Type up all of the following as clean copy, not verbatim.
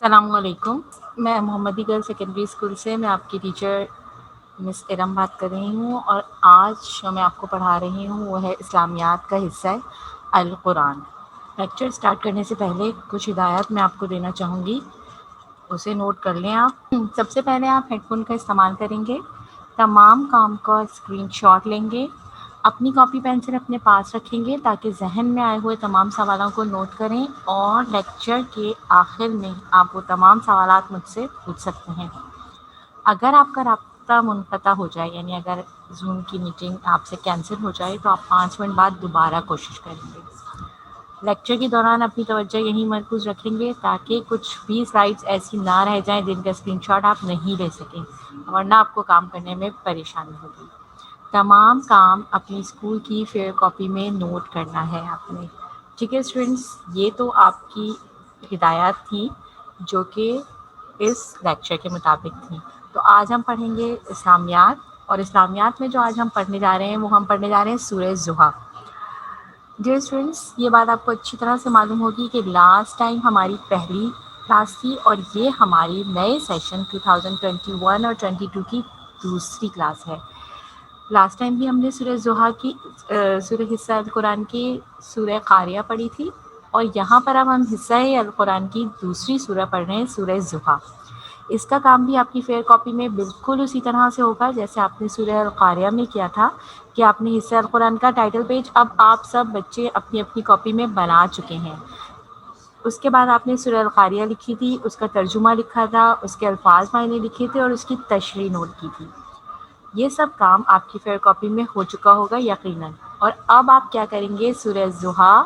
السلام علیکم، میں محمدی گرل سیکنڈری اسکول سے میں آپ کی ٹیچر مس ارم بات کر رہی ہوں، اور آج جو میں آپ کو پڑھا رہی ہوں وہ ہے اسلامیات کا حصہ القرآن۔ لیکچر سٹارٹ کرنے سے پہلے کچھ ہدایات میں آپ کو دینا چاہوں گی، اسے نوٹ کر لیں آپ۔ سب سے پہلے آپ ہیڈ فون کا استعمال کریں گے، تمام کام کا اسکرین شاٹ لیں گے، اپنی کاپی پینسل اپنے پاس رکھیں گے تاکہ ذہن میں آئے ہوئے تمام سوالوں کو نوٹ کریں، اور لیکچر کے آخر میں آپ وہ تمام سوالات مجھ سے پوچھ سکتے ہیں۔ اگر آپ کا رابطہ منقطع ہو جائے، یعنی اگر زوم کی میٹنگ آپ سے کینسل ہو جائے، تو آپ 5 منٹ بعد دوبارہ کوشش کریں گے۔ لیکچر کے دوران اپنی توجہ یہی مرکوز رکھیں گے تاکہ کچھ بھی سلائڈز ایسی نہ رہ جائیں جن کا اسکرین شاٹ آپ نہیں لے سکیں، ورنہ آپ کو کام کرنے میں پریشانی ہوگی۔ تمام کام اپنی اسکول کی فیئر کاپی میں نوٹ کرنا ہے آپ نے، ٹھیک ہے اسٹوڈنٹس؟ یہ تو آپ کی ہدایات تھیں جو کہ اس لیکچر کے مطابق تھیں۔ تو آج ہم پڑھیں گے اسلامیات، اور اسلامیات میں جو آج ہم پڑھنے جا رہے ہیں وہ ہم پڑھنے جا رہے ہیں سورہ ضحیٰ۔ ڈیئر اسٹوڈنٹس، یہ بات آپ کو اچھی طرح سے معلوم ہوگی کہ لاسٹ ٹائم ہماری پہلی کلاس تھی، اور یہ ہماری نئے سیشن 2021 اور 22 کی دوسری کلاس ہے۔ لاسٹ ٹائم بھی ہم نے سورہ ضحیٰ کی سورہ حصہ القرآن کی سورہ قاریہ پڑھی تھی، اور یہاں پر اب ہم حصہ القرآن کی دوسری سورہ پڑھ رہے ہیں، سورہ ضحیٰ۔ اس کا کام بھی آپ کی فیئر کاپی میں بالکل اسی طرح سے ہوگا جیسے آپ نے سورہ القاریہ میں کیا تھا، کہ آپ نے حصہ القرآن کا ٹائٹل پیج اب آپ سب بچے اپنی اپنی کاپی میں بنا چکے ہیں۔ اس کے بعد آپ نے سورہ القاریہ لکھی تھی، اس کا ترجمہ لکھا تھا، اس کے الفاظ معنی لکھے تھے، اور اس کی تشریح نوٹ کی تھی۔ یہ سب کام آپ کی فیئر کاپی میں ہو چکا ہوگا یقیناً۔ اور اب آپ کیا کریں گے، سورہ ضحیٰ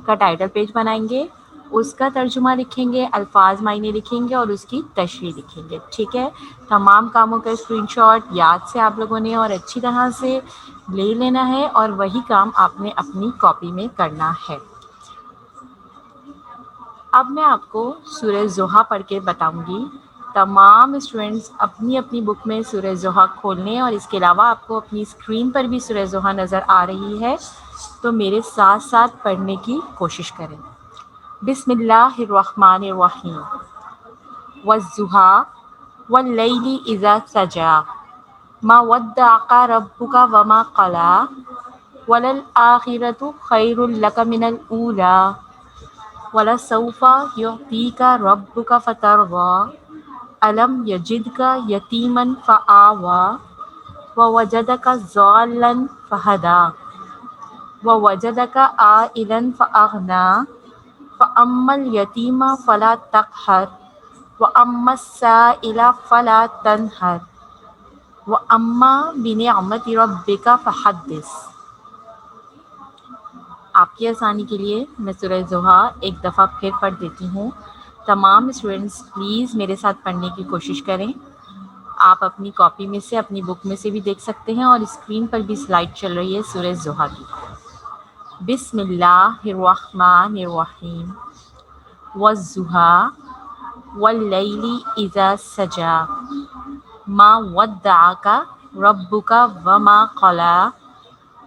کا ٹائٹل پیج بنائیں گے، اس کا ترجمہ لکھیں گے، الفاظ معنی لکھیں گے، اور اس کی تشریح لکھیں گے، ٹھیک ہے؟ تمام کاموں کا اسکرین شاٹ یاد سے آپ لوگوں نے اور اچھی طرح سے لے لینا ہے، اور وہی کام آپ نے اپنی کاپی میں کرنا ہے۔ اب میں آپ کو سورہ ضحیٰ پڑھ کے بتاؤں گی۔ تمام اسٹوڈنٹس اپنی اپنی بک میں سورہ ضحیٰ کھول لیں، اور اس کے علاوہ آپ کو اپنی اسکرین پر بھی سورہ ضحیٰ نظر آ رہی ہے، تو میرے ساتھ ساتھ پڑھنے کی کوشش کریں۔ بسم اللہ الرحمن الرحیم۔ والضحیٰ واللیل اذا سجی ما ودعک ربک وما قلی وللآخرۃ خیر لک من الأولی وَلَسَوْفَ يُعْطِيكَ رَبُّكَ فَتَرْضَىٰ أَلَمْ يَجِدْكَ يَتِيمًا فَآوَىٰ وَوَجَدَكَ ضَالًّا فَهَدَىٰ وَوَجَدَكَ عَائِلًا فَأَغْنَىٰ فَأَمَّا الْيَتِيمَ فَلَا تَقْهَرْ وَأَمَّا السَّائِلَ فَلَا تَنْهَرْ وَأَمَّا بِنِعْمَةِ رَبِّكَ فَحَدِّثْ۔ آپ کی آسانی کے لیے میں سورہ ضحیٰ ایک دفعہ پھر پڑھ دیتی ہوں۔ تمام اسٹوڈنٹس پلیز میرے ساتھ پڑھنے کی کوشش کریں۔ آپ اپنی کاپی میں سے، اپنی بک میں سے بھی دیکھ سکتے ہیں، اور اسکرین پر بھی سلائڈ چل رہی ہے سورہ ضحیٰ کی۔ بسم اللہ الرحمن الرحیم۔ والضحیٰ واللیل اذا سجی ما ودعک ربک وما قلی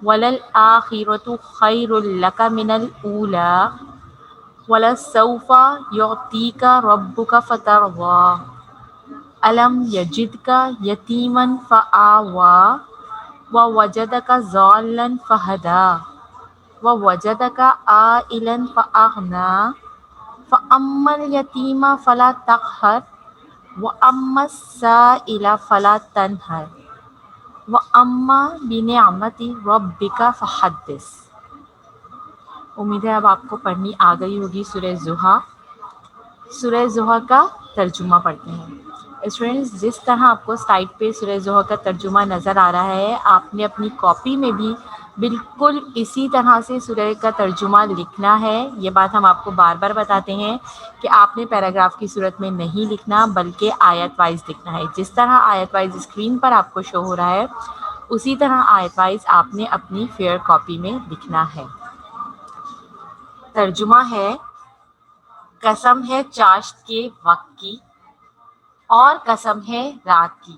وَلَلْآخِرَةُ خَيْرٌ لَكَ مِنَ الْأُولَىٰ وَلَسَوْفَ يُعْطِيكَ رَبُّكَ فَتَرْضَىٰ أَلَمْ يَجِدْكَ يَتِيمًا فَآوَىٰ وَوَجَدَكَ ضَالًّا فَهَدَىٰ وَوَجَدَكَ عَائِلًا فَأَغْنَىٰ فَأَمَّا الْيَتِيمَ فَلَا تَقْهَرْ وَأَمَّا السَّائِلَ فَلَا تَنْهَرْ وَأَمَّا بِنِعْمَةِ رَبِّكَ فَحَدِّثْ۔ امید ہے اب آپ کو پڑھنی آ گئی ہوگی سورہ ضحیٰ۔ سورہ ضحیٰ کا ترجمہ پڑھتے ہیں۔ اسٹوڈنٹس، جس طرح آپ کو سلائڈ پہ سورہ ضحیٰ کا ترجمہ نظر آ رہا ہے، آپ نے اپنی کاپی میں بھی بالکل اسی طرح سے سورہ کا ترجمہ لکھنا ہے۔ یہ بات ہم آپ کو بار بار بتاتے ہیں کہ آپ نے پیراگراف کی صورت میں نہیں لکھنا، بلکہ آیت وائز لکھنا ہے۔ جس طرح آیت وائز اسکرین پر آپ کو شو ہو رہا ہے، اسی طرح آیت وائز آپ نے اپنی فیئر کاپی میں لکھنا ہے۔ ترجمہ ہے: قسم ہے چاشت کے وقت کی، اور قسم ہے رات کی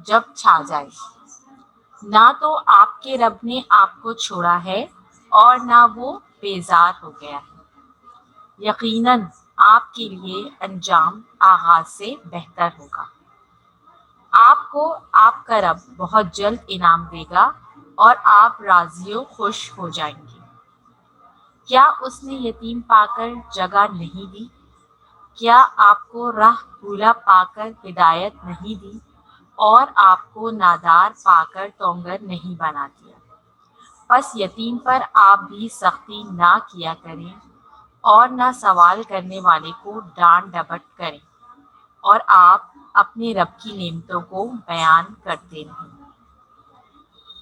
جب چھا جائے، نہ تو آپ کے رب نے آپ کو چھوڑا ہے اور نہ وہ بیزار ہو گیا ہے۔ یقیناً آپ کے لیے انجام آغاز سے بہتر ہوگا۔ آپ کو آپ کا رب بہت جلد انعام دے گا اور آپ راضی و خوش ہو جائیں گے۔ کیا اس نے یتیم پا کر جگہ نہیں دی؟ کیا آپ کو راہ بھولا پا کر ہدایت نہیں دی اور آپ کو نادار پا کر تونگر نہیں بنا دیا؟ پس یتیم پر آپ بھی سختی نہ کیا کریں اور نہ سوال کرنے والے کو ڈانٹ ڈپٹ کریں، اور آپ اپنے رب کی نعمتوں کو بیان کرتے رہیں۔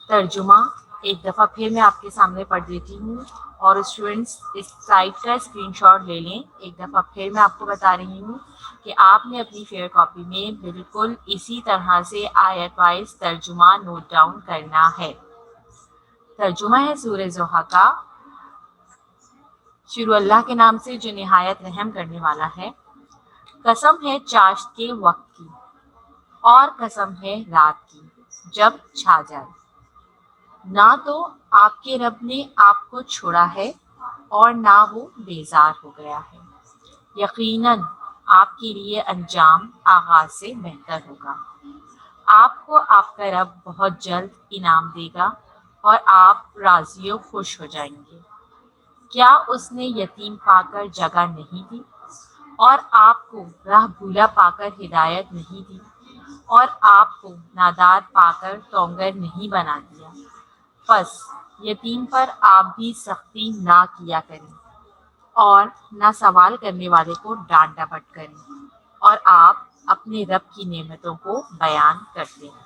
ترجمہ ایک دفعہ پھر میں آپ کے سامنے پڑھ دیتی ہوں، اور اسٹوڈینٹس اس سلائڈ کا اسکرین شاٹ لے لیں۔ ایک دفعہ پھر میں آپ کو بتا رہی ہوں کہ آپ نے اپنی فیئر کاپی میں بالکل اسی طرح سے آیت وائز ترجمہ نوٹ ڈاؤن کرنا ہے۔ ترجمہ ہے سورہ ضحیٰ کا۔ شروع اللہ کے نام سے جو نہایت رحم کرنے والا ہے۔ قسم ہے چاشت کے وقت کی، اور قسم ہے رات کی جب چھا جائے۔ نہ تو آپ کے رب نے آپ کو چھوڑا ہے اور نہ وہ بیزار ہو گیا ہے۔ یقیناً آپ کے لیے انجام آغاز سے بہتر ہوگا۔ آپ کو آپ کا رب بہت جلد انعام دے گا اور آپ راضی و خوش ہو جائیں گے۔ کیا اس نے یتیم پا کر جگہ نہیں دی اور آپ کو راہ بھولا پا کر ہدایت نہیں دی اور آپ کو نادار پا کر تونگر نہیں بنا دیا؟ پس یتیم پر آپ بھی سختی نہ کیا کریں اور نہ سوال کرنے والے کو ڈانٹ ڈپٹ کریں، اور آپ اپنے رب کی نعمتوں کو بیان کرتے ہیں۔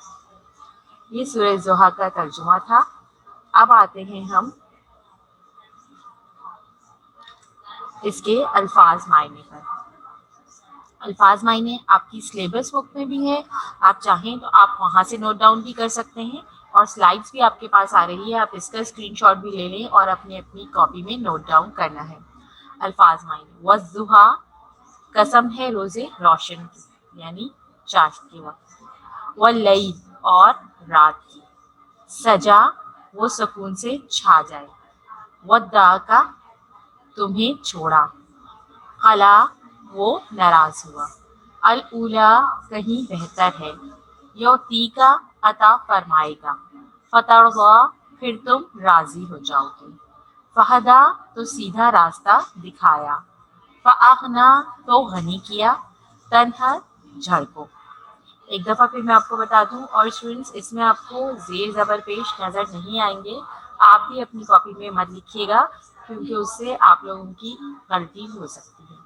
یہ سورہ ضحیٰ کا ترجمہ تھا۔ اب آتے ہیں ہم اس کے الفاظ معنی پر۔ الفاظ معنی آپ کی سلیبس بک میں بھی ہے، آپ چاہیں تو آپ وہاں سے نوٹ ڈاؤن بھی کر سکتے ہیں، اور سلائڈس بھی آپ کے پاس آ رہی ہے، آپ اس کا اسکرین شاٹ بھی لے لیں اور اپنی کاپی میں نوٹ ڈاؤن کرنا ہے۔ الفاظ معنی: والضحیٰ، قسم ہے روز روشن کی یعنی چاشت کے وقت، واللیل، اور رات کی، سجا، وہ سکون سے چھا جائے، ودعک، تمہیں چھوڑا، قلا، وہ ناراض ہوا، الاولیٰ، کہیں بہتر ہے، یعطیک، عطا فرمائے گا، فترضیٰ، پھر تم راضی ہو جاؤ گے، فہدیٰ، تو سیدھا راستہ دکھایا، فاغنیٰ، تو غنی کیا، تنہر، جھڑکو۔ ایک دفعہ پھر میں آپ کو بتا دوں، اور اسٹوڈنٹس اس میں آپ کو زیر زبر پیش نظر نہیں آئیں گے، آپ بھی اپنی کاپی میں مت لکھیے گا کیونکہ اس سے آپ لوگوں کی غلطی ہو سکتی ہے۔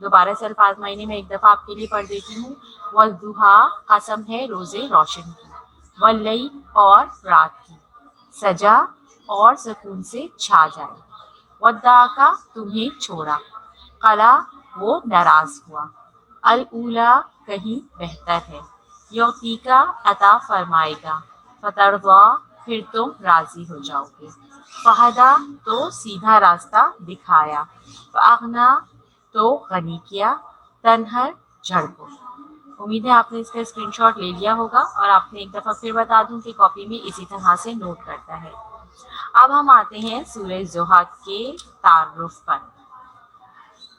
دوبارہ سے الفاظ معنی میں ایک دفعہ آپ کے لیے پڑھ دیتی ہوں۔ والضحیٰ، قسم ہے روز روشن کی، واللیل، اور رات کی، سجا، اور سکون سے چھا جائے، ودعک، تمہیں چھوڑا، قلا، وہ ناراض ہوا، الاولیٰ، کہیں بہتر ہے، یعطیک، عطا فرمائے گا، فترضیٰ، پھر تم راضی ہو جاؤ گے، فہدیٰ، تو سیدھا راستہ دکھایا، فاغنیٰ، تو غنی کیا، تنہر، جھڑکو۔ امید ہے آپ نے اس کا اسکرین شاٹ لے لیا ہوگا، اور آپ نے ایک دفعہ پھر بتا دوں کہ کاپی میں اسی طرح سے نوٹ کرتا ہے۔ اب ہم آتے ہیں سورہ ضحیٰ کے تعارف پر۔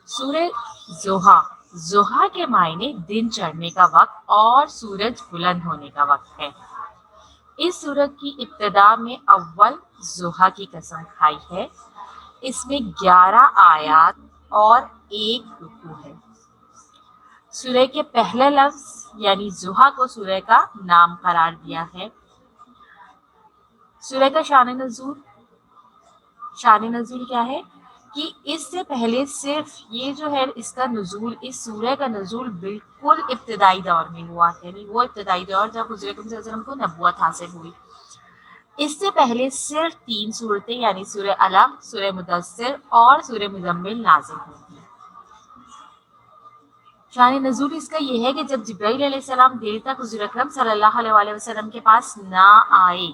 سورہ ضحیٰ، ضحیٰ کے معنی دن چڑھنے کا وقت اور سورج بلند ہونے کا وقت ہے۔ اس سورت کی ابتدا میں اول ضحیٰ کی قسم کھائی ہے۔ اس میں 11 آیات اور 1 رکوع ہے۔ سورہ کے پہلے لفظ یعنی ضحیٰ کو سورہ کا نام قرار دیا ہے۔ سورہ کا شان نزول کیا ہے کہ اس سے پہلے صرف یہ جو ہے اس کا نزول، اس سورہ کا نزول بالکل ابتدائی دور میں ہوا، یعنی وہ ابتدائی دور جب حضور اکرم صلی اللہ علیہ وسلم کو نبوت حاصل ہوئی۔ اس سے پہلے صرف 3 صورتیں یعنی سورہ علق، سورہ مدثر اور سورہ مزمل نازل ہوئی تھیں۔ شان نزول اس کا یہ ہے کہ جب جبرائیل علیہ السلام دیر تک حضور اکرم صلی اللہ علیہ وسلم کے پاس نہ آئے،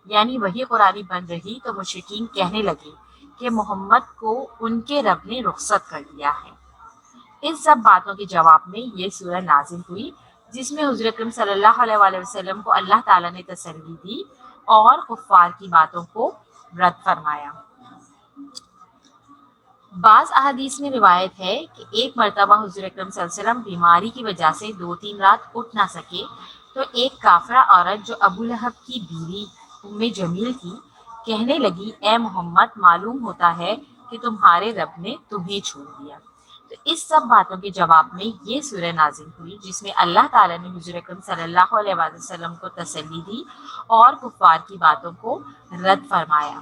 یعنی وحی قرآنی بن رہی، تو مشرکین کہنے لگے کہ محمد کو ان کے رب نے رخصت کر دیا ہے۔ ان سب باتوں کے جواب میں یہ سورہ نازل ہوئی، جس میں حضور اکرم صلی اللہ علیہ وسلم کو اللہ تعالیٰ نے تسلی دی اور کفار کی باتوں کو رد فرمایا۔ بعض احادیث میں روایت ہے کہ ایک مرتبہ حضور اکرم صلی اللہ علیہ وسلم بیماری کی وجہ سے 2-3 رات اٹھ نہ سکے، تو ایک کافرہ عورت جو ابو لہب کی بیوی ام جمیل تھی کہنے لگی، اے محمد، معلوم ہوتا ہے کہ تمہارے رب نے تمہیں چھوڑ دیا۔ تو اس سب باتوں کے جواب میں یہ سورہ نازل ہوئی جس میں اللہ تعالیٰ نے حضور اکرم صلی اللہ علیہ وآلہ وسلم کو تسلی دی اور کفار کی باتوں کو رد فرمایا۔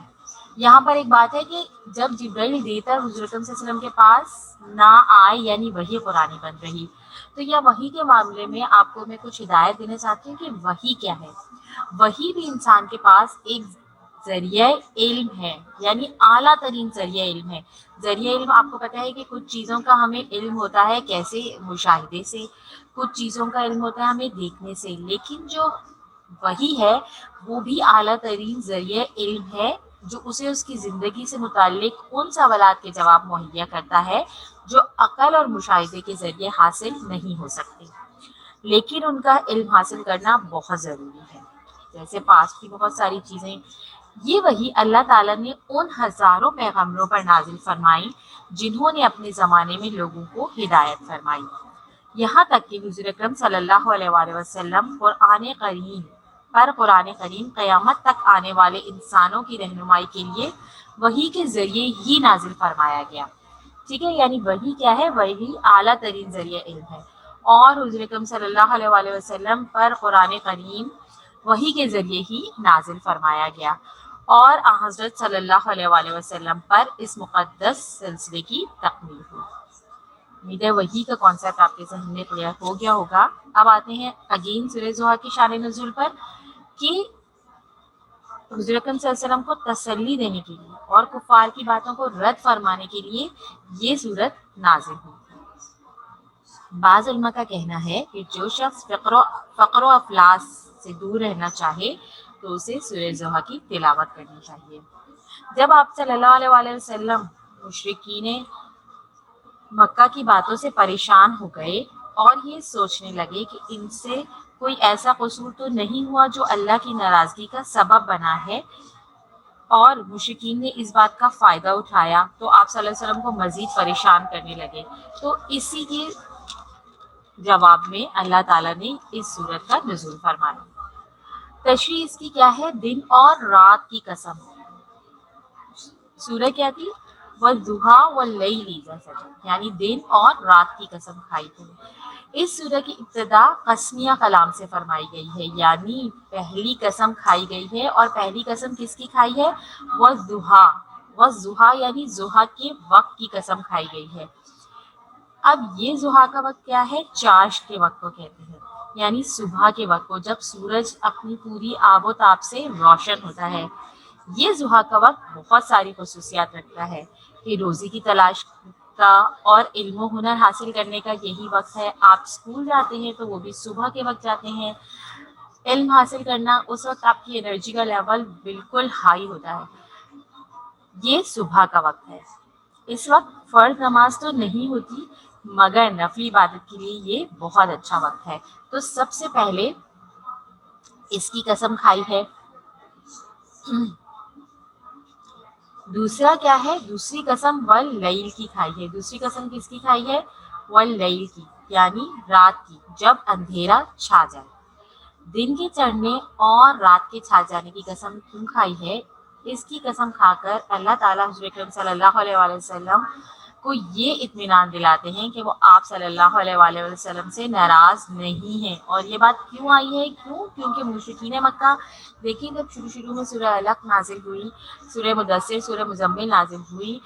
یہاں پر ایک بات ہے کہ جب جبرائیل دیتا حضور اکرم صلی اللہ علیہ وسلم کے پاس نہ آئے، یعنی وحی قرآنی بن رہی، تو یہ وحی کے معاملے میں آپ کو میں کچھ ہدایت دینا چاہتی ہوں کہ وحی کیا ہے۔ وحی بھی انسان کے پاس ایک ذریعہ علم ہے، یعنی اعلیٰ ترین ذریعہ علم ہے۔ ذریعہ علم آپ کو پتہ ہے کہ کچھ چیزوں کا ہمیں علم ہوتا ہے کیسے، مشاہدے سے، کچھ چیزوں کا علم ہوتا ہے ہمیں دیکھنے سے، لیکن جو وحی ہے وہ بھی اعلیٰ ترین ذریعہ علم ہے جو اسے اس کی زندگی سے متعلق ان سوالات کے جواب مہیا کرتا ہے جو عقل اور مشاہدے کے ذریعے حاصل نہیں ہو سکتے، لیکن ان کا علم حاصل کرنا بہت ضروری ہے۔ جیسے پاسٹ کی بہت ساری چیزیں، یہ وحی اللہ تعالیٰ نے ان ہزاروں پیغمبروں پر نازل فرمائی جنہوں نے اپنے زمانے میں لوگوں کو ہدایت فرمائی، یہاں تک کہ حضور اکرم صلی اللہ علیہ وآلہ وسلم قرآن کریم قیامت تک آنے والے انسانوں کی رہنمائی کے لیے وحی کے ذریعے ہی نازل فرمایا گیا۔ ٹھیک ہے، یعنی وحی کیا ہے؟ وحی اعلیٰ ترین ذریعہ علم ہے، اور حضور اکرم صلی اللہ علیہ وآلہ وسلم پر قرآن کریم وحی کے ذریعے ہی نازل فرمایا گیا، اور حضرت صلی اللہ علیہ وآلہ وسلم پر اس مقدس سلسلے کی تکمیل ہوئی۔ امید ہے وحی کا کانسیپٹ آپ کے ذہن میں کلیئر ہو گیا ہوگا۔ اب آتے ہیں اگین سورہ زحا کی شان نزول پر، کہ حضور اکرم صلی اللہ علیہ وسلم کو تسلی دینے کے لیے اور کفار کی باتوں کو رد فرمانے کے لیے یہ صورت نازل ہوئی۔ بعض علماء کا کہنا ہے کہ جو شخص فقر و افلاس سے دور رہنا چاہے تو اسے سورہ زحا کی تلاوت کرنی چاہیے۔ جب آپ صلی اللہ علیہ وآلہ وسلم مشرکین مکہ کی باتوں سے پریشان ہو گئے اور یہ سوچنے لگے کہ ان سے کوئی ایسا قصور تو نہیں ہوا جو اللہ کی ناراضگی کا سبب بنا ہے، اور مشرکین نے اس بات کا فائدہ اٹھایا تو آپ صلی اللہ علیہ وسلم کو مزید پریشان کرنے لگے، تو اسی کے جواب میں اللہ تعالیٰ نے اس صورت کا نزول فرمایا۔ تشریح اس کی کیا ہے؟ دن اور رات کی قسم۔ سورہ کیا تھی؟ وَالضُّحَىٰ وَاللَّيْلِ إِذَا سَجَىٰ، یعنی دن اور رات کی قسم کھائی تھی۔ اس سورہ کی ابتدا قسمیہ کلام سے فرمائی گئی ہے، یعنی پہلی قسم کھائی گئی ہے، اور پہلی قسم کس کی کھائی ہے؟ وَالضُّحَىٰ، وَالضُّحَىٰ یعنی ضحیٰ کے وقت کی قسم کھائی گئی ہے۔ اب یہ ضحیٰ کا وقت کیا ہے؟ چاشت کے وقت کو کہتے ہیں، یعنی صبح کے وقت کو، جب سورج اپنی پوری آب و تاب سے روشن ہوتا ہے۔ یہ ضحیٰ کا وقت بہت ساری خصوصیات رکھتا ہے کہ روزی کی تلاش کا اور علم و ہنر حاصل کرنے کا یہی وقت ہے۔ آپ اسکول جاتے ہیں تو وہ بھی صبح کے وقت جاتے ہیں، علم حاصل کرنا، اس وقت آپ کی انرجی کا لیول بالکل ہائی ہوتا ہے۔ یہ صبح کا وقت ہے۔ اس وقت فرض نماز تو نہیں ہوتی، مگر نفلی عبادت کے لیے یہ بہت اچھا وقت ہے۔ تو سب سے پہلے اس کی قسم کھائی ہے۔ دوسرا کیا ہے؟ دوسری قسم واللیل کی کھائی ہے۔ دوسری قسم کس کی کھائی ہے؟ واللیل کی، یعنی رات کی، جب اندھیرا چھا جائے۔ دن کے چڑھنے اور رات کے چھا جانے کی قسم کیوں کھائی ہے؟ اس کی قسم کھا کر اللہ تعالیٰ حضور اکرم صلی اللہ علیہ وآلہ وسلم کو یہ اطمینان دلاتے ہیں کہ وہ آپ صلی اللہ علیہ وآلہ وسلم سے ناراض نہیں ہیں۔ اور یہ بات کیوں آئی ہے؟ کیونکہ مشرکین مکہ، دیکھیں جب شروع میں سورہ علق نازل ہوئی، سورہ مدثر، سورہ مزمل نازل ہوئی،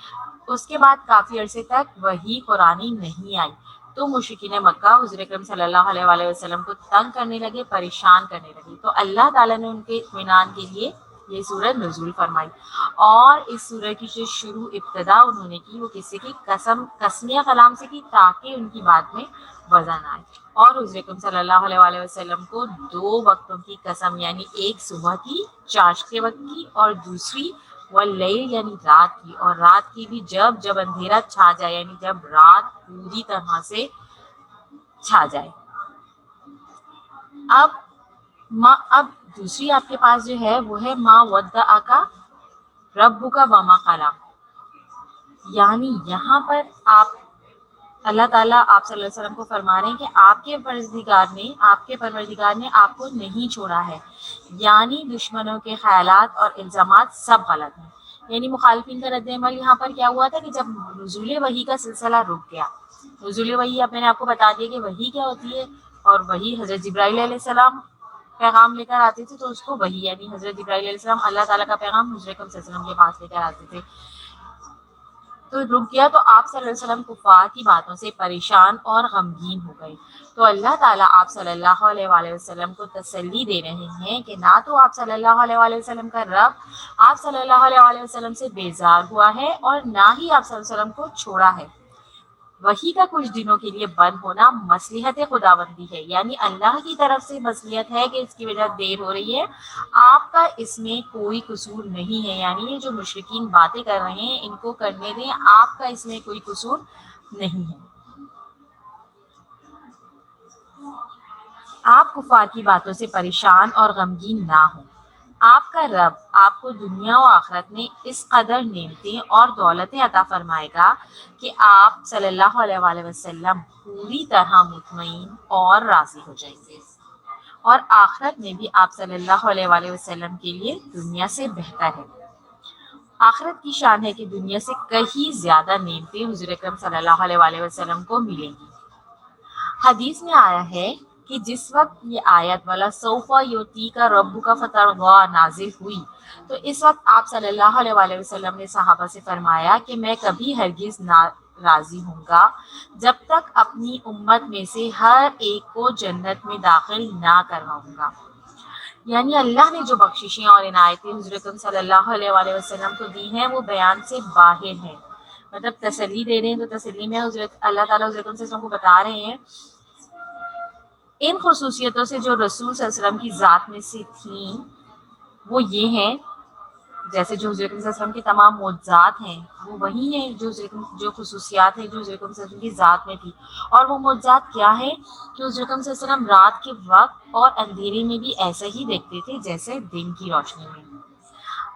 اس کے بعد کافی عرصے تک وحی قرآنی نہیں آئی، تو مشرکین مکہ حضور اکرم صلی اللہ علیہ وآلہ وسلم کو تنگ کرنے لگے، پریشان کرنے لگے، تو اللہ تعالیٰ نے ان کے اطمینان کے لیے یہ سورہ نزول فرمائی، اور اس سورہ کی جو شروع ابتدا انہوں نے کی وہ کسی کی قسمیہ کلام سے کی، تاکہ ان کی بات میں وزن آئے، اور حضور اکرم صلی اللہ علیہ وآلہ وسلم کو 2 وقتوں کی قسم، یعنی ایک صبح کی چاشت کے وقت کی، اور دوسری واللیل یعنی رات کی، اور رات کی بھی جب اندھیرا چھا جائے، یعنی جب رات پوری طرح سے چھا جائے۔ اب دوسری آپ کے پاس جو ہے وہ ہے ما ودعک ربک وما قلی۔ یعنی یہاں پر آپ اللہ تعالیٰ آپ صلی اللہ علیہ وسلم کو فرما رہے ہیں کہ آپ کے پروردگار نے آپ کو نہیں چھوڑا ہے، یعنی دشمنوں کے خیالات اور الزامات سب غلط ہیں۔ یعنی مخالفین کا رد عمل یہاں پر کیا ہوا تھا کہ جب نزول وحی کا سلسلہ رک گیا، نزول وحی اب میں نے آپ کو بتا دیا کہ وحی کیا ہوتی ہے، اور وحی حضرت جبرائیل علیہ السلام پیغام لے کر آتے تھے، تو اس کو وحی یعنی حضرت جبرائیل علیہ السلام اللہ تعالیٰ کا پیغام حضور اکرم صلی اللہ علیہ وسلم کے پاس لے کر آتے تھے، تو رک گیا، تو آپ صلی اللہ علیہ وسلم کفار کی باتوں سے پریشان اور غمگین ہو گئے۔ تو اللہ تعالیٰ آپ صلی اللہ علیہ وآلہ وسلم کو تسلی دے رہے ہیں کہ نہ تو آپ صلی اللہ علیہ وآلہ وسلم کا رب آپ صلی اللہ علیہ وآلہ وسلم سے بیزار ہوا ہے، اور نہ ہی آپ صلی اللہ علیہ وسلم کو چھوڑا ہے۔ وحی کا کچھ دنوں کے لیے بند ہونا مصلحت خداوندی ہے، یعنی اللہ کی طرف سے مصلحت ہے کہ اس کی وجہ دیر ہو رہی ہے، آپ کا اس میں کوئی قصور نہیں ہے۔ یعنی یہ جو مشرکین باتیں کر رہے ہیں ان کو کرنے دیں، آپ کا اس میں کوئی قصور نہیں ہے۔ آپ کفار کی باتوں سے پریشان اور غمگین نہ ہوں۔ آپ کا رب آپ کو دنیا و آخرت میں اس قدر نعمتیں اور دولتیں عطا فرمائے گا کہ آپ صلی اللہ علیہ وآلہ وسلم پوری طرح مطمئن اور راضی ہو جائیں گے، اور آخرت میں بھی آپ صلی اللہ علیہ وآلہ وسلم کے لیے دنیا سے بہتر ہے۔ آخرت کی شان ہے کہ دنیا سے کہیں زیادہ نعمتیں حضور اکرم صلی اللہ علیہ وآلہ وسلم کو ملیں گی۔ حدیث میں آیا ہے کہ جس وقت یہ آیت والا سوف یوتی کا ربو کا فترغا نازل ہوئی، تو اس وقت آپ صلی اللہ علیہ وآلہ وسلم نے صحابہ سے فرمایا کہ میں کبھی ہرگز نہ راضی ہوں گا جب تک اپنی امت میں سے ہر ایک کو جنت میں داخل نہ کرواؤں گا۔ یعنی اللہ نے جو بخششیں اور عنایتیں حضور اکرم صلی اللہ علیہ وآلہ وسلم کو دی ہیں وہ بیان سے باہر ہیں، مطلب تسلی دے رہے ہیں، تو تسلی میں حضرت اللہ تعالیٰ حضور اکرم صلی اللہ علیہ وسلم کو بتا رہے ہیں ان خصوصیتوں سے جو رسول صلی اللہ علیہ وسلم کی ذات میں سے تھیں، وہ یہ ہیں، جیسے جو حضور اکرم صلی اللہ علیہ وسلم کی تمام معجزات ہیں وہ وہی ہیں، جو خصوصیات ہیں جو حضور اکرم صلی اللہ علیہ وسلم کی ذات میں تھی۔ اور وہ معجزات کیا ہے کہ حضور اکرم صلی اللہ علیہ وسلم رات کے وقت اور اندھیرے میں بھی ایسا ہی دیکھتے تھے جیسے دن کی روشنی میں۔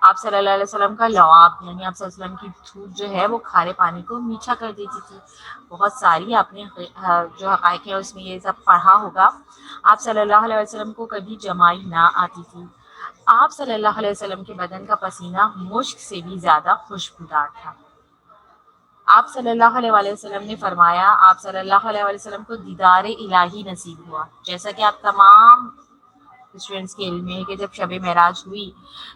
آپ صلی اللہ علیہ وسلم کا لعاب یعنی آپ صلی اللہ علیہ وسلم کی دھوپ جو ہے وہ کھارے پانی کو میٹھا کر دیتی تھی۔ بہت ساری آپ نے جو حقائق ہیں اس میں یہ سب پڑھا ہوگا۔ آپ صلی اللہ علیہ وسلم کو کبھی جمائی نہ آتی تھی۔ آپ صلی اللہ علیہ وسلم کے بدن کا پسینہ مشک سے بھی زیادہ خوشبودار تھا۔ آپ صلی اللہ علیہ وآلہ وسلم نے فرمایا آپ صلی اللہ علیہ وآلہ وسلم کو دیدار الہی نصیب ہوا، جیسا کہ آپ تمام اسٹوڈنٹس کے علم میں ہے کہ جب شب معراج ہوئی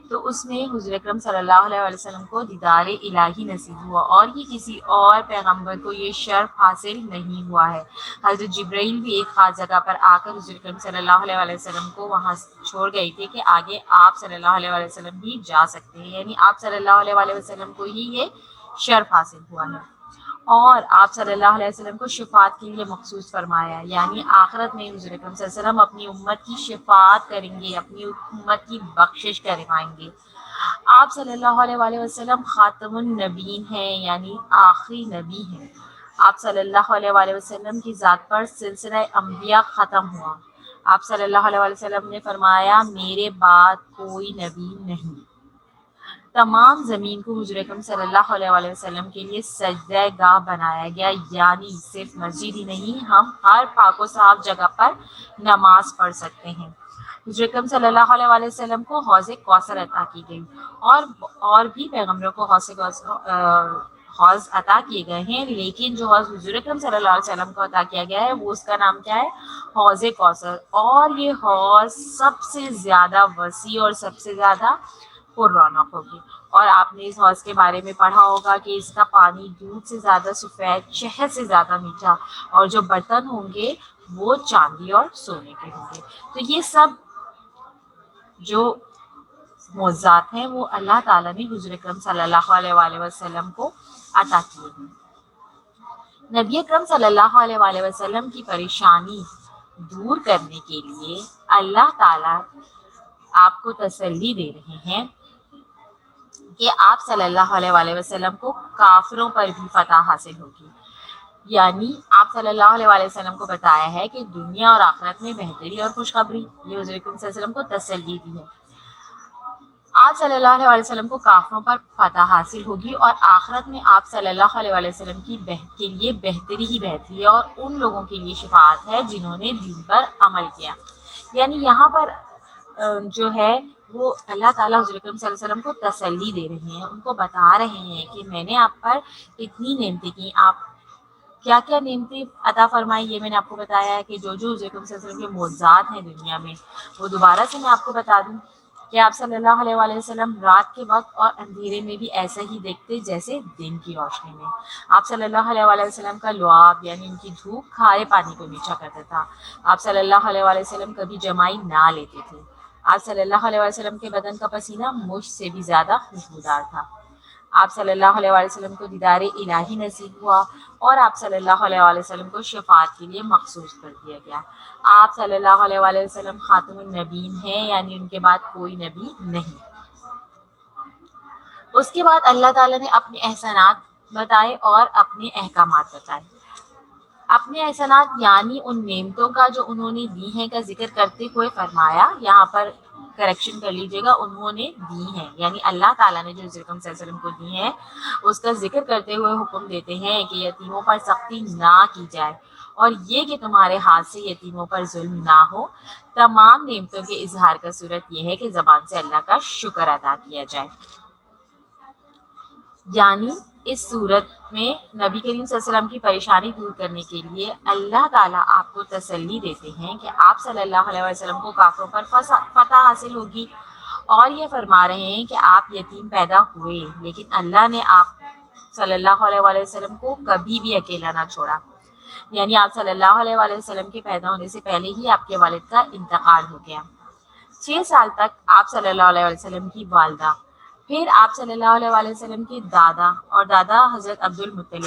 تو اس میں حضور اکرم صلی اللہ علیہ وآلہ وسلم کو دیدار الہی نصیب ہوا، اور یہ کسی اور پیغمبر کو یہ شرف حاصل نہیں ہوا ہے۔ حضرت جبرائیل بھی ایک خاص جگہ پر آ کر حضور اکرم صلی اللہ علیہ وآلہ وسلم کو وہاں چھوڑ گئی تھی کہ آگے آپ صلی اللہ علیہ وآلہ وسلم بھی جا سکتے ہیں، یعنی آپ صلی اللہ علیہ وآلہ وسلم کو ہی یہ شرف حاصل ہوا ہے۔ اور آپ صلی اللہ علیہ وسلم کو شفاعت کے لیے مخصوص فرمایا، یعنی آخرت میں حضور اکرم صلی اللہ علیہ وسلم اپنی امت کی شفاعت کریں گے، اپنی امت کی بخشش کروائیں گے۔ آپ صلی اللہ علیہ وآلہ وسلم خاتم النبیین ہیں، یعنی آخری نبی ہیں۔ آپ صلی اللہ علیہ وآلہ وسلم کی ذات پر سلسلہ انبیاء ختم ہوا۔ آپ صلی اللہ علیہ وآلہ وسلم نے فرمایا میرے بعد کوئی نبی نہیں۔ تمام زمین کو حضور اکرم صلی اللہ علیہ وآلہ وسلم کے لیے سجدہ گاہ بنایا گیا، یعنی صرف مسجد ہی نہیں، ہم ہر پاک و صاف جگہ پر نماز پڑھ سکتے ہیں۔ حضور اکرم صلی اللہ علیہ وآلہ وسلم کو حوض کوثر عطا کی گئی، اور بھی پیغمبروں کو حوض عطا کیے گئے ہیں، لیکن جو حوض حضور اکرم صلی اللہ علیہ وسلم کو عطا کیا گیا ہے وہ اس کا نام کیا ہے؟ حوض کوثر۔ اور یہ حوض سب سے زیادہ وسیع اور سب سے زیادہ پر رونق ہوگی، اور آپ نے اس حوض کے بارے میں پڑھا ہوگا کہ اس کا پانی دودھ سے زیادہ سفید، شہد سے زیادہ میٹھا، اور جو برتن ہوں گے وہ چاندی اور سونے کے ہوں گے۔ تو یہ سب جو معجزات ہیں وہ اللہ تعالیٰ نے حضور اکرم صلی اللہ علیہ وآلہ وسلم کو عطا کیے ہیں۔ نبی اکرم صلی اللہ علیہ وآلہ وسلم کی پریشانی دور کرنے کے لیے اللہ تعالیٰ آپ کو تسلی دے رہے ہیں کہ آپ صلی اللہ علیہ وآلہ وسلم کو کافروں پر بھی فتح حاصل ہوگی، یعنی آپ صلی اللہ علیہ وآلہ وسلم کو بتایا ہے کہ دنیا اور آخرت میں بہتری اور خوشخبری، یہ حضور اکرم صلی اللہ علیہ وسلم کو تسلی دی ہے۔ آپ صلی اللہ علیہ وسلم کو کافروں پر فتح حاصل ہوگی اور آخرت میں آپ صلی اللہ علیہ وسلم کے لیے بہتری ہی بہتری ہے اور ان لوگوں کے لیے شفاعت ہے جنہوں نے دین پر عمل کیا. یعنی یہاں پر جو ہے وہ اللہ تعالیٰ حضور اکرم صلی اللہ علیہ وسلم کو تسلی دے رہے ہیں، ان کو بتا رہے ہیں کہ میں نے آپ پر اتنی نعمتیں کی، آپ کیا کیا نعمتیں عطا فرمائی. یہ میں نے آپ کو بتایا ہے کہ جو حضور اکرم صلی اللہ علیہ وسلم کے معجزات ہیں دنیا میں، وہ دوبارہ سے میں آپ کو بتا دوں کہ آپ صلی اللہ علیہ وسلم رات کے وقت اور اندھیرے میں بھی ایسا ہی دیکھتے جیسے دن کی روشنی میں. آپ صلی اللہ علیہ وسلم کا لعاب یعنی ان کی دھوپ کھارے پانی کو نیچا کرتا تھا. آپ صلی اللہ علیہ وسلم کبھی جمائی نہ لیتے تھے. آپ صلی اللہ علیہ وسلم کے بدن کا پسینہ مجھ سے بھی زیادہ خوشبودار تھا. آپ صلی اللہ علیہ وسلم کو دیدار الہی نصیب ہوا اور آپ صلی اللہ علیہ وسلم کو شفاعت کے لیے مخصوص کر دیا گیا. آپ صلی اللہ علیہ وسلم خاتم النبیین ہیں، یعنی ان کے بعد کوئی نبی نہیں. اس کے بعد اللہ تعالیٰ نے اپنے احسانات بتائے اور اپنے احکامات بتائے. اپنے احسانات یعنی ان نعمتوں کا جو انہوں نے دی ہیں کا ذکر کرتے ہوئے فرمایا، یہاں پر کریکشن کر لیجیے گا، انہوں نے دی ہیں یعنی اللہ تعالیٰ نے جو حضور اکرم صلی اللہ علیہ وسلم کو دی ہیں اس کا ذکر کرتے ہوئے حکم دیتے ہیں کہ یتیموں پر سختی نہ کی جائے اور یہ کہ تمہارے ہاتھ سے یتیموں پر ظلم نہ ہو. تمام نعمتوں کے اظہار کا صورت یہ ہے کہ زبان سے اللہ کا شکر ادا کیا جائے. یعنی اس صورت میں نبی کریم صلی اللہ علیہ وسلم کی پریشانی دور کرنے کے لیے اللہ تعالیٰ آپ کو تسلی دیتے ہیں کہ آپ صلی اللہ علیہ وسلم کو کافروں پر فتح حاصل ہوگی اور یہ فرما رہے ہیں کہ آپ یتیم پیدا ہوئے لیکن اللہ نے آپ صلی اللہ علیہ وسلم کو کبھی بھی اکیلا نہ چھوڑا. یعنی آپ صلی اللہ علیہ وسلم کے پیدا ہونے سے پہلے ہی آپ کے والد کا انتقال ہو گیا. 6 سال تک آپ صلی اللہ علیہ وسلم کی والدہ، پھر آپ صلی اللہ علیہ وسلم کے دادا اور دادا حضرت عبد المطلب،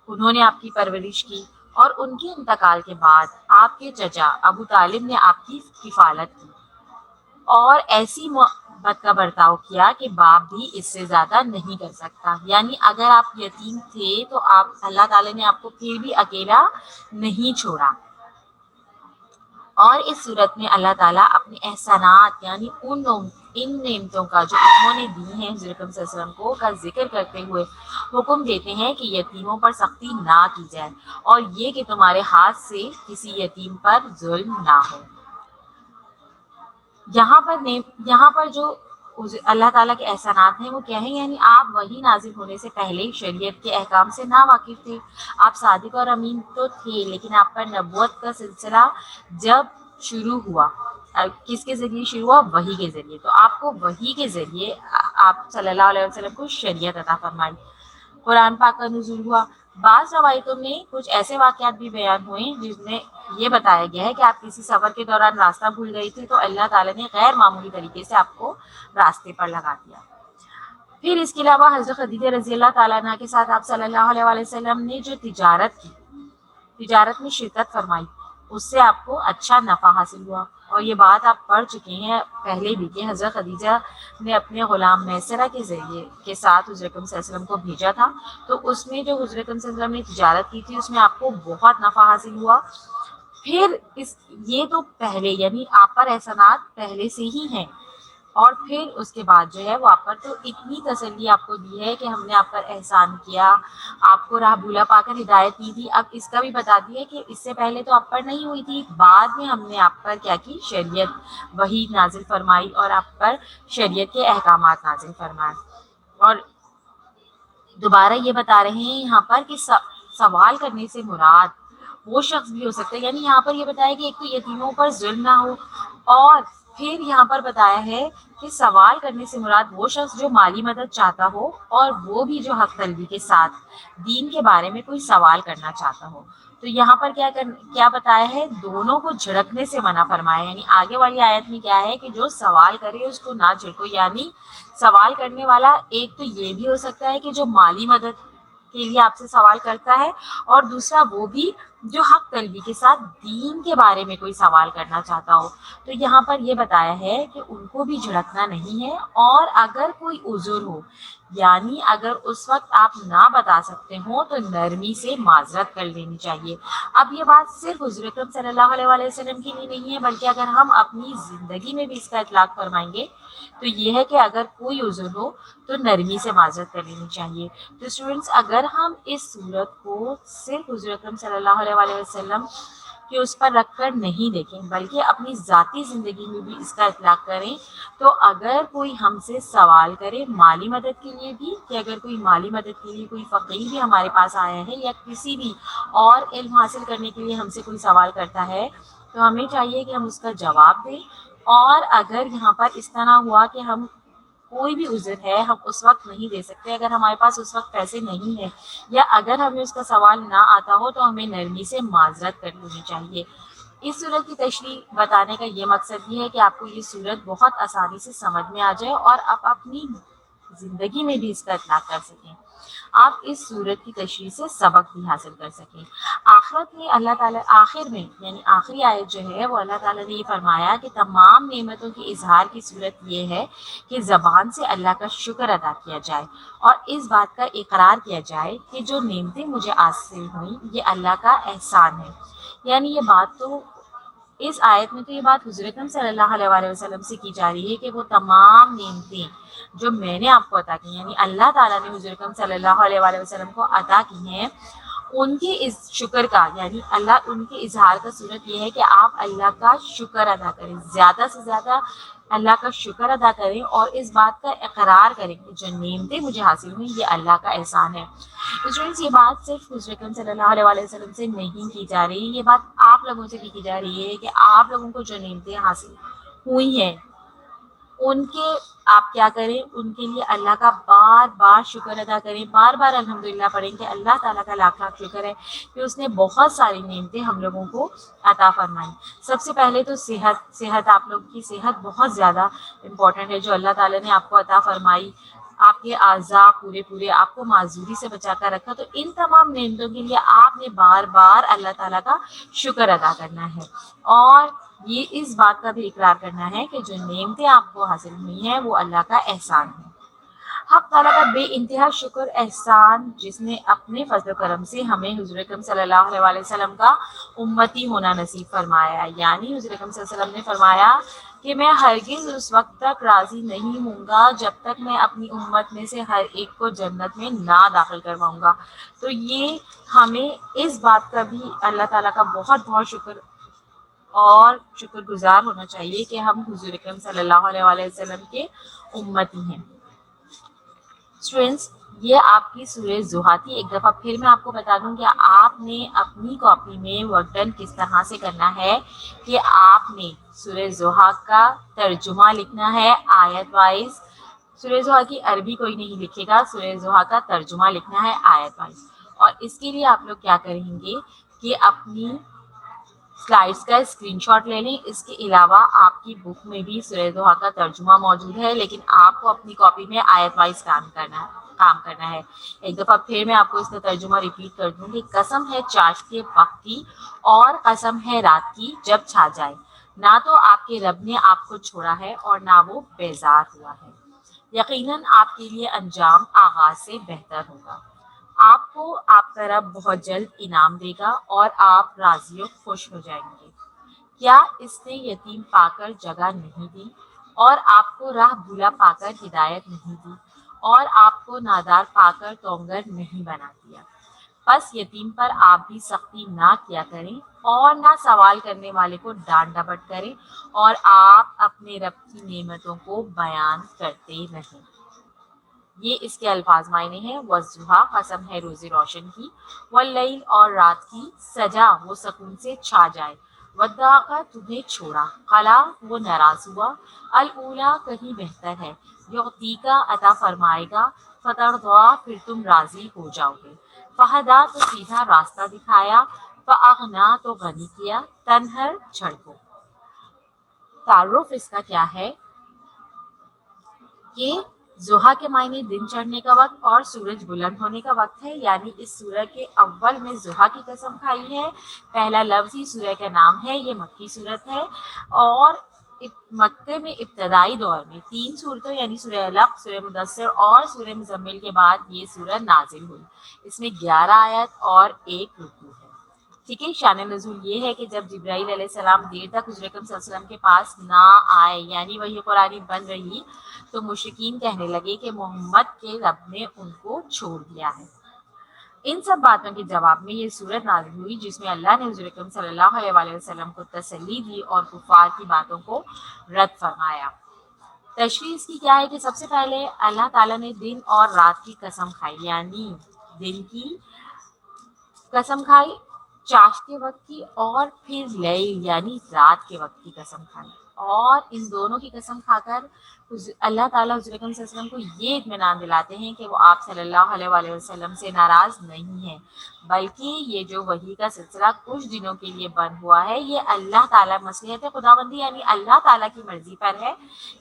انہوں نے آپ کی پرورش کی اور ان کے انتقال کے بعد آپ کے چچا ابو طالب نے آپ کی کفالت کی اور ایسی محبت کا برتاؤ کیا کہ باپ بھی اس سے زیادہ نہیں کر سکتا. یعنی اگر آپ یتیم تھے تو آپ اللہ تعالیٰ نے آپ کو پھر بھی اکیلا نہیں چھوڑا. اور اس صورت میں اللہ تعالیٰ اپنے احسانات یعنی ان نعمتوں کا جو انہوں نے دی ہیں حضور اکرم صلی اللہ علیہ وسلم کو کا ذکر کرتے ہوئے حکم دیتے ہیں کہ یتیموں پر سختی نہ کی جائے اور یہ کہ تمہارے ہاتھ سے کسی یتیم پر ظلم نہ ہو. یہاں پر جو اللہ تعالیٰ کے احسانات ہیں وہ کیا ہیں، یعنی آپ وہی نازل ہونے سے پہلے شریعت کے احکام سے نا واقف تھے. آپ صادق اور امین تو تھے لیکن آپ پر نبوت کا سلسلہ جب شروع ہوا، کس کے ذریعے شروع ہوا؟ وحی کے ذریعے. تو آپ کو وحی کے ذریعے آپ صلی اللہ علیہ وسلم کو شریعت عطا فرمائی، قرآن پاک کا نزول ہوا. بعض روایتوں میں کچھ ایسے واقعات بھی بیان ہوئے جس میں یہ بتایا گیا ہے کہ آپ کسی سفر کے دوران راستہ بھول گئی تھی تو اللہ تعالیٰ نے غیر معمولی طریقے سے آپ کو راستے پر لگا دیا. پھر اس کے علاوہ حضرت خدیجہ رضی اللہ تعالیٰ عنہ کے ساتھ آپ صلی اللہ علیہ وسلم نے جو تجارت میں شرکت فرمائی اس سے آپ کو اچھا نفع حاصل ہوا. اور یہ بات آپ پڑھ چکے ہیں پہلے بھی کہ حضرت خدیجہ نے اپنے غلام میسرہ کے ساتھ حضور اکرم صلی اللہ علیہ وسلم کو بھیجا تھا، تو اس میں جو حضور اکرم صلی اللہ علیہ وسلم نے تجارت کی تھی اس میں آپ کو بہت نفع حاصل ہوا. پھر یہ تو پہلے یعنی آپ پر احسانات پہلے سے ہی ہیں اور پھر اس کے بعد جو ہے وہ آپ پر تو اتنی تسلی آپ کو دی ہے کہ ہم نے آپ پر احسان کیا، آپ کو راہ بھولا پا کر ہدایت دی تھی. اب اس کا بھی بتا دیا کہ اس سے پہلے تو آپ پر نہیں ہوئی تھی، بعد میں ہم نے آپ پر کیا کی، شریعت وحی نازل فرمائی اور آپ پر شریعت کے احکامات نازل فرمائے. اور دوبارہ یہ بتا رہے ہیں یہاں پر کہ سوال کرنے سے مراد وہ شخص بھی ہو سکتا ہے. یعنی یہاں پر یہ بتایا کہ ایک تو یتیموں پر ظلم نہ ہو اور پھر یہاں پر بتایا ہے کہ سوال کرنے سے مراد وہ شخص جو مالی مدد چاہتا ہو اور وہ بھی جو حق طلبی کے ساتھ دین کے بارے میں کوئی سوال کرنا چاہتا ہو. تو یہاں پر کیا بتایا ہے، دونوں کو جھڑکنے سے منع فرمایا. یعنی آگے والی آیت میں کیا ہے کہ جو سوال کرے اس کو نہ جھڑکو. یعنی سوال کرنے والا ایک تو یہ بھی ہو سکتا ہے کہ جو مالی مدد کے لیے آپ سے سوال کرتا ہے اور دوسرا وہ بھی جو حق طلبی کے ساتھ دین کے بارے میں کوئی سوال کرنا چاہتا ہو، تو یہاں پر یہ بتایا ہے کہ ان کو بھی جھڑکنا نہیں ہے، اور اگر کوئی عذر ہو، یعنی اگر اس وقت آپ نہ بتا سکتے ہوں تو نرمی سے معذرت کر لینی چاہیے۔ اب یہ بات صرف حضور اکرم صلی اللہ علیہ وآلہ وسلم کے لیے نہیں ہے، بلکہ اگر ہم اپنی زندگی میں بھی اس کا اطلاق فرمائیں گے تو یہ ہے کہ اگر کوئی عذر ہو تو نرمی سے معذرت کر لینی چاہیے۔ تو اسٹوڈینٹس، اگر ہم اس صورت کو صرف حضور اکرم صلی اللہ علیہ وآلہ وسلم کہ اس پر رکھ کر نہیں دیکھیں، بلکہ اپنی ذاتی زندگی میں بھی اس کا اطلاق کریں، تو اگر کوئی ہم سے سوال کرے مالی مدد کے لیے بھی، کہ اگر کوئی مالی مدد کے لیے کوئی فقیر بھی ہمارے پاس آیا ہے، یا کسی بھی اور علم حاصل کرنے کے لیے ہم سے کوئی سوال کرتا ہے، تو ہمیں چاہیے کہ ہم اس کا جواب دیں۔ اور اگر یہاں پر اس طرح ہوا کہ ہم کوئی بھی عذر ہے ہم اس وقت نہیں دے سکتے، اگر ہمارے پاس اس وقت پیسے نہیں ہیں، یا اگر ہمیں اس کا سوال نہ آتا ہو، تو ہمیں نرمی سے معذرت کر لینی چاہیے۔ اس صورت کی تشریح بتانے کا یہ مقصد یہ ہے کہ آپ کو یہ صورت بہت آسانی سے سمجھ میں آ جائے اور آپ اپنی زندگی میں بھی اس کا اطلاق کر سکیں، آپ اس صورت کی تشریح سے سبق بھی حاصل کر سکیں۔ آخرت میں اللہ تعالیٰ آخر میں یعنی آخری آیت جو ہے وہ اللہ تعالیٰ نے یہ فرمایا کہ تمام نعمتوں کی اظہار کی صورت یہ ہے کہ زبان سے اللہ کا شکر ادا کیا جائے اور اس بات کا اقرار کیا جائے کہ جو نعمتیں مجھے حاصل ہوئیں یہ اللہ کا احسان ہے۔ یعنی یہ بات تو اس آیت میں تو یہ بات حضور اکرم صلی اللہ علیہ وآلہ وسلم سے کی جا رہی ہے کہ وہ تمام نعمتیں جو میں نے آپ کو عطا کی، یعنی اللہ تعالیٰ نے حضور اکرم صلی اللہ علیہ وآلہ وسلم کو عطا کی ہیں، ان کے اس شکر کا یعنی اللہ ان کے اظہار کا صورت یہ ہے کہ آپ اللہ کا شکر ادا کریں، زیادہ سے زیادہ اللہ کا شکر ادا کریں اور اس بات کا اقرار کریں کہ جو نعمتیں مجھے حاصل ہوئیں یہ اللہ کا احسان ہے۔ اسٹوڈینٹس، یہ بات صرف حضور اکرم صلی اللہ علیہ وآلہ وسلم سے نہیں کی جا رہی، یہ بات آپ لوگوں سے بھی کی جا رہی ہے کہ آپ لوگوں کو جو نعمتیں حاصل ہوئی ہیں ان کے آپ کیا کریں، ان کے لیے اللہ کا بار بار شکر ادا کریں، بار بار الحمدللہ پڑھیں کہ اللہ تعالیٰ کا لاکھ لاکھ شکر ہے کہ اس نے بہت ساری نعمتیں ہم لوگوں کو عطا فرمائیں۔ سب سے پہلے تو صحت آپ لوگ کی صحت بہت زیادہ امپورٹنٹ ہے جو اللہ تعالیٰ نے آپ کو عطا فرمائی، آپ کے اعضاء پورے آپ کو معذوری سے بچا کر رکھا، تو ان تمام نعمتوں کے لیے آپ نے بار بار اللہ تعالیٰ کا شکر ادا کرنا ہے اور یہ اس بات کا بھی اقرار کرنا ہے کہ جو نعمتیں آپ کو حاصل ہوئی ہیں وہ اللہ کا احسان ہے۔ حق تعالیٰ کا بے انتہا شکر احسان جس نے اپنے فضل و کرم سے ہمیں حضور اکرم صلی اللہ علیہ وآلہ وسلم کا امتی ہونا نصیب فرمایا، یعنی حضور اکرم صلی اللہ علیہ وسلم نے فرمایا کہ میں ہرگز اس وقت تک راضی نہیں ہوں گا جب تک میں اپنی امت میں سے ہر ایک کو جنت میں نہ داخل کرواؤں گا۔ تو یہ ہمیں اس بات کا بھی اللہ تعالیٰ کا بہت بہت شکر گزار ہونا چاہیے کہ ہم حضور اکرم صلی اللہ علیہ وآلہ وسلم کے امتی ہیں۔ اسٹوڈینٹس، یہ آپ کی سورہ زحا تھی۔ ایک دفعہ پھر میں آپ کو بتا دوں کہ آپ نے اپنی کاپی میں ورک ڈن کس طرح سے کرنا ہے کہ آپ نے سورہ زحا کا ترجمہ لکھنا ہے آیت وائز۔ سورہ زحا کی عربی کوئی نہیں لکھے گا، سورہ زحا کا ترجمہ لکھنا ہے آیت وائز، اور اس کے لیے آپ لوگ کیا کریں گے کہ اپنی سلائڈس کا اسکرین شاٹ لے لیں۔ اس کے علاوہ آپ کی بک میں بھی سورہ زحا کا ترجمہ موجود ہے، لیکن آپ کو اپنی کاپی میں آیت وائز کام کرنا ہے۔ ایک دفعہ پھر میں آپ کو اس کا ترجمہ ریپیٹ کر دوں گی۔ قسم ہے چاش کے وقت کی اور قسم ہے رات کی جب چھا جائے، نہ تو آپ کے رب نے آپ کو چھوڑا ہے اور نہ وہ بیزار ہوا ہے، یقیناً آپ کے لیے انجام آغاز سے بہتر ہوگا۔ آپ کو آپ کا رب بہت جلد انعام دے گا اور آپ راضی و خوش ہو جائیں گے۔ کیا اس نے یتیم پا کر جگہ نہیں دی اور آپ کو راہ بھولا پا کر ہدایت نہیں دی اور آپ کو نادار پا کر تونگر نہیں بنا دیا؟ بس یتیم پر آپ بھی سختی نہ کیا کریں اور نہ سوال کرنے والے کو ڈانٹ ڈپٹ کریں، اور آپ اپنے رب کی نعمتوں کو بیان کرتے رہیں۔ یہ اس کے الفاظ معنی ہیں: والضحیٰ قسم ہے روز روشن کی، واللیل اور رات کی، سجا وہ سکون سے چھا جائے، ودعا تمہیں چھوڑا، قلا وہ ناراض ہوا، الاولیٰ کہیں بہتر ہے، یعطیکا عطا فرمائے گا، فترضیٰ پھر تم راضی ہو جاؤ گے، فہدیٰ تو سیدھا راستہ دکھایا، فاغنیٰ تو غنی کیا، تنہر جھڑکو۔ تعارف اس کا کیا ہے کہ ضحیٰ کے معنی دن چڑھنے کا وقت اور سورج بلند ہونے کا وقت ہے، یعنی اس سورہ کے اول میں ضحیٰ کی قسم کھائی ہے۔ پہلا لفظ ہی سورہ کا نام ہے، یہ مکی صورت ہے اور مکے میں ابتدائی دور میں 3 صورتوں یعنی سورہ علق، سورہ مدثر اور سورہ مزمل کے بعد یہ سورہ نازل ہوئی۔ اس میں 11 آیت اور 1 رکوع ہے۔ ٹھیک ہے، شان نزول یہ ہے کہ جب جبرائیل علیہ السلام دیر تک حضور اکرم صلی اللہ علیہ وسلم کے پاس نہ آئے، یعنی وحی قرآنی بن رہی، تو مشرکین کہنے لگے کہ محمد کے رب نے ان کو چھوڑ دیا ہے۔ ان سب باتوں کے جواب میں یہ سورت نازل ہوئی جس میں اللہ نے حضور اکرم صلی اللہ علیہ وآلہ وسلم کو تسلی دی اور کفار کی باتوں کو رد فرمایا۔ تشریح اس کی کیا ہے کہ سب سے پہلے اللہ تعالیٰ نے دن اور رات کی قسم کھائی، یعنی دن کی قسم کھائی، چاش کے وقت کی، اور پھر لیل یعنی رات کے وقت کی قسم کھائی، اور ان دونوں کی قسم کھا کر اللہ تعالیٰ حضور اکرم صلی اللہ علیہ وسلم کو یہ اطمینان دلاتے ہیں کہ وہ آپ صلی اللہ علیہ وآلہ وسلم سے ناراض نہیں ہیں، بلکہ یہ جو وحی کا سلسلہ کچھ دنوں کے لیے بند ہوا ہے یہ اللہ تعالیٰ مصلحت خداوندی یعنی اللہ تعالیٰ کی مرضی پر ہے،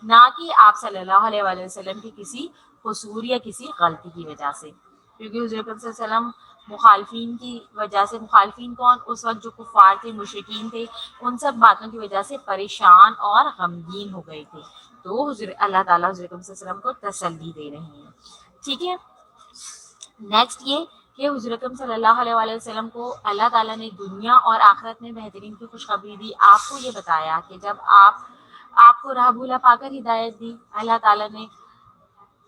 نہ کہ آپ صلی اللہ علیہ وآلہ وسلم کی کسی قصور یا کسی غلطی کی وجہ سے، کیونکہ حضور اکرم صلی اللہ علیہ وسلم مخالفین کی وجہ سے، مخالفین کون؟ اس وقت جو کفار تھے، مشرکین تھے، ان سب باتوں کی وجہ سے پریشان اور غمگین ہو گئے تھے، تو اللہ تعالیٰ حضور اکرم صلی اللہ علیہ وسلم کو تسلی دے رہے ہیں۔ ٹھیک ہے، نیکسٹ یہ کہ حضور اکرم صلی اللہ علیہ وآلہ وسلم کو اللہ تعالیٰ نے دنیا اور آخرت میں بہترین کی خوشخبری دی۔ آپ کو یہ بتایا کہ جب آپ کو راہ بھولا پا کر ہدایت دی، اللہ تعالیٰ نے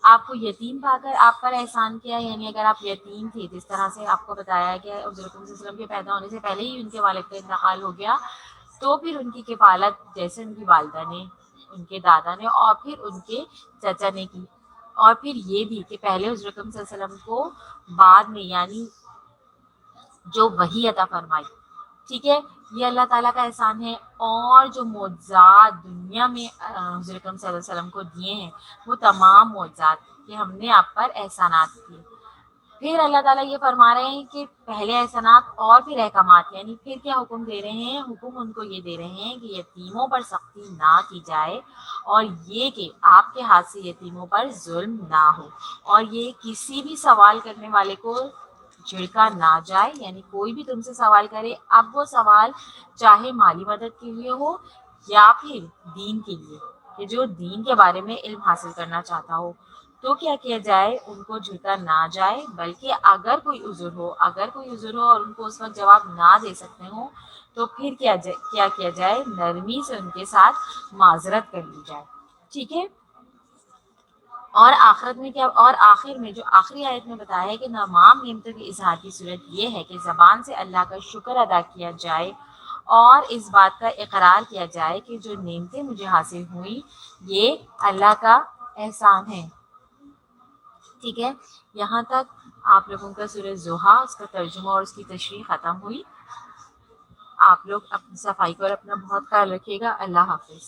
آپ کو یتیم پا کر آپ پر احسان کیا، یعنی اگر آپ یتیم تھے، جس طرح سے آپ کو بتایا کہ حضور اکرم صلی اللہ علیہ وسلم کے پیدا ہونے سے پہلے ہی ان کے والد کا انتقال ہو گیا، تو پھر ان کی کفالت جیسے ان کی والدہ نے، ان کے دادا نے اور پھر ان کے چچا نے کی، اور پھر یہ بھی کہ پہلے حضور اکرم صلی اللہ علیہ وسلم کو بعد میں یعنی جو وحی عطا فرمائی، ٹھیک ہے، یہ اللہ تعالیٰ کا احسان ہے، اور جو معجزات دنیا میں حضور اکرم صلی اللہ علیہ وسلم کو دیے ہیں وہ تمام معجزات کہ ہم نے آپ پر احسانات کیے۔ پھر اللہ تعالیٰ یہ فرما رہے ہیں کہ پہلے احسانات اور پھر احکامات، یعنی پھر کیا حکم دے رہے ہیں؟ حکم ان کو یہ دے رہے ہیں کہ یتیموں پر سختی نہ کی جائے، اور یہ کہ آپ کے ہاتھ سے یتیموں پر ظلم نہ ہو، اور یہ کسی بھی سوال کرنے والے کو جھڑکا نہ جائے، یعنی کوئی بھی تم سے سوال کرے، اب وہ سوال چاہے مالی مدد کے لیے ہو یا پھر دین کے لیے، کہ جو دین کے بارے میں علم حاصل کرنا چاہتا ہو، تو کیا کیا جائے؟ ان کو جھڑکا نہ جائے، بلکہ اگر کوئی عذر ہو اور ان کو اس وقت جواب نہ دے سکتے ہوں تو پھر کیا کیا جائے؟ نرمی سے ان کے ساتھ معذرت کر لی جائے۔ ٹھیک ہے، اور آخرت میں کیا، اور آخر میں جو آخری آیت میں بتایا ہے کہ تمام نعمتوں کے اظہار کی صورت یہ ہے کہ زبان سے اللہ کا شکر ادا کیا جائے اور اس بات کا اقرار کیا جائے کہ جو نعمتیں مجھے حاصل ہوئیں یہ اللہ کا احسان ہے۔ ٹھیک ہے، یہاں تک آپ لوگوں کا سورہ ضحیٰ، اس کا ترجمہ اور اس کی تشریح ختم ہوئی۔ آپ لوگ اپنی صفائی پر اپنا بہت خیال رکھیے گا۔ اللہ حافظ۔